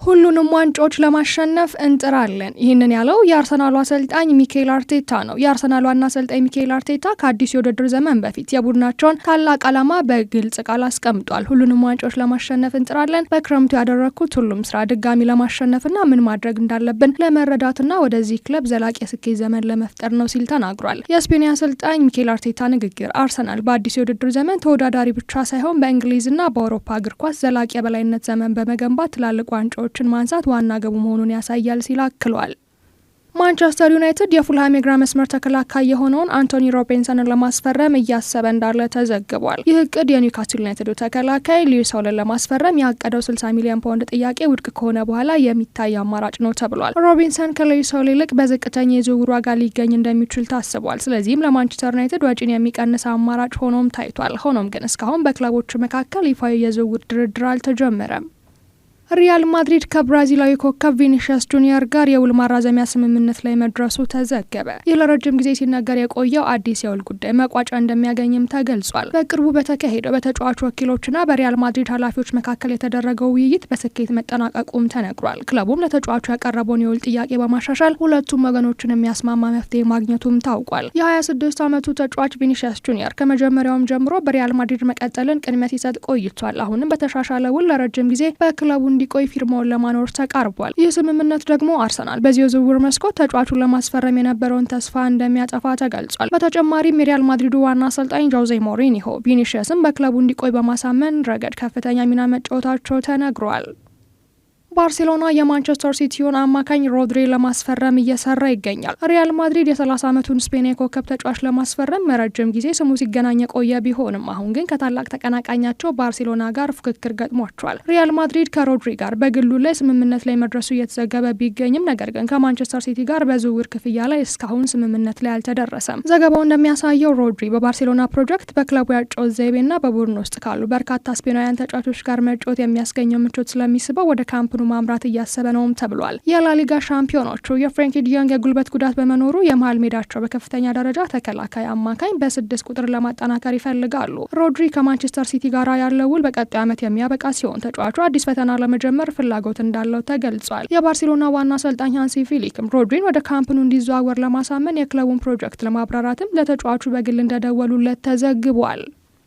ሁሉንም ዋንጫዎች ለማሸነፍ እንጥራለን። ይህንን ያለው የአርሰናሉ አሰልጣኝ ሚኬል አርቴታ ነው። የአርሰናሉ ዋና አሰልጣኝ ሚኬል አርቴታ ከአዲስ የውድድር ዘመን በፊት የቡድናቸውን ታላቅ ዓላማ በግልጽ ቃል አስቀምጧል። ሁሉንም ዋንጫዎች ለማሸነፍ እንጥራለን። በክረምቱ ያደረግኩት ሁሉም ስራ ድጋሚ ለማሸነፍና ምን ማድረግ እንዳለብን ለመረዳትና ወደዚህ ክለብ ዘላቂ የስኬት ዘመን ለመፍጠር ነው ሲል ተናግሯል። የስፔን አሰልጣኝ ሚኬል አርቴታ ንግግር አርሰናል በአዲስ የውድድር ዘመን ተወዳዳሪ ብቻ ሳይሆን በእንግሊዝና በአውሮፓ እግር ኳስ ዘላቂ የበላይነት ዘመን በመገንባት ትላልቅ ዋንጫዎች ማንሳት ዋና ገቡ መሆኑን ያሳያል ሲል አክሏል። ማንቸስተር ዩናይትድ የፉልሃም የግራ መስመር ተከላካይ የሆነውን አንቶኒ ሮቤንሰንን ለማስፈረም እያሰበ እንዳለ ተዘግቧል። ይህ እቅድ የኒውካስል ዩናይትዱ ተከላካይ ሉዊስ ሆልን ለማስፈረም ያቀደው 60 ሚሊዮን ፓውንድ ጥያቄ ውድቅ ከሆነ በኋላ የሚታይ አማራጭ ነው ተብሏል። ሮቤንሰን ከሉዊስ ሆል ይልቅ በዝቅተኛ የዝውውር ዋጋ ሊገኝ እንደሚችል ታስቧል። ስለዚህም ለማንቸስተር ዩናይትድ ወጪን የሚቀንስ አማራጭ ሆኖም ታይቷል። ሆኖም ግን እስካሁን በክለቦቹ መካከል ይፋዊ የዝውውር ድርድር አልተጀመረም። ሪያል ማድሪድ ከብራዚላዊ ኮከብ ቪኒሺየስ ጁኒየር ጋር የውል ማራዘሚያ ስምምነት ላይ መድረሱ ተዘገበ። ይህ ለረጅም ጊዜ ሲነገር የቆየው አዲስ የውል ጉዳይ መቋጫ እንደሚያገኝም ተገልጿል። በቅርቡ በተካሄደው በተጫዋቹ ወኪሎችና በሪያል ማድሪድ ኃላፊዎች መካከል የተደረገው ውይይት በስኬት መጠናቀቁም ተነግሯል። ክለቡም ለተጫዋቹ ያቀረበውን የውል ጥያቄ በማሻሻል ሁለቱም ወገኖችን የሚያስማማ መፍትሄ ማግኘቱም ታውቋል። የ26 ዓመቱ ተጫዋች ቪኒሺየስ ጁኒየር ከመጀመሪያውም ጀምሮ በሪያል ማድሪድ መቀጠልን ቅድሚያ ሲሰጥ ቆይቷል። አሁንም በተሻሻለ ውል ለረጅም ጊዜ በክለቡ እንዲቆይ ፊርማውን ለማኖር ተቃርቧል። ይህ ስምምነት ደግሞ አርሰናል በዚህ የዝውውር መስኮት ተጫዋቹን ለማስፈረም የነበረውን ተስፋ እንደሚያጠፋ ተገልጿል። በተጨማሪም የሪያል ማድሪዱ ዋና አሰልጣኝ ጆዜ ሞሪኒሆ ቪኒሺየስን በክለቡ እንዲቆይ በማሳመን ረገድ ከፍተኛ ሚና መጫወታቸው ተነግሯል። ባርሴሎና የማንቸስተር ሲቲውን አማካኝ ሮድሪ ለማስፈረም እየሰራ ይገኛል። ሪያል ማድሪድ የ30 ዓመቱን ስፔን የኮከብ ተጫዋች ለማስፈረም ረጅም ጊዜ ስሙ ሲገናኝ የቆየ ቢሆንም አሁን ግን ከታላቅ ተቀናቃኛቸው ባርሴሎና ጋር ፉክክር ገጥሟቸዋል። ሪያል ማድሪድ ከሮድሪ ጋር በግሉ ላይ ስምምነት ላይ መድረሱ እየተዘገበ ቢገኝም ነገር ግን ከማንቸስተር ሲቲ ጋር በዝውውር ክፍያ ላይ እስካሁን ስምምነት ላይ አልተደረሰም። ዘገባው እንደሚያሳየው ሮድሪ በባርሴሎና ፕሮጀክት በክለቡ ያጫወት ዘይቤና በቡድን ውስጥ ካሉ በርካታ ስፔናውያን ተጫዋቾች ጋር መጫወት የሚያስገኘው ምቾት ስለሚስበው ወደ ካምፕኑ ማምራት እያሰበ ነውም ተብሏል። የላሊጋ ሻምፒዮኖቹ የፍሬንኪ ዲዮንግ የጉልበት ጉዳት በመኖሩ የመሃል ሜዳቸው በከፍተኛ ደረጃ ተከላካይ አማካኝ በ6 ቁጥር ለማጠናከር ይፈልጋሉ። ሮድሪ ከማንቸስተር ሲቲ ጋር ያለው ውል በቀጣዩ ዓመት የሚያበቃ ሲሆን ተጫዋቹ አዲስ ፈተና ለመጀመር ፍላጎት እንዳለው ተገልጿል። የባርሴሎና ዋና አሰልጣኝ ሃንሲ ፊሊክም ሮድሪን ወደ ካምፕኑ እንዲዘዋወር ለማሳመን የክለቡን ፕሮጀክት ለማብራራትም ለተጫዋቹ በግል እንደደወሉለት ተዘግቧል።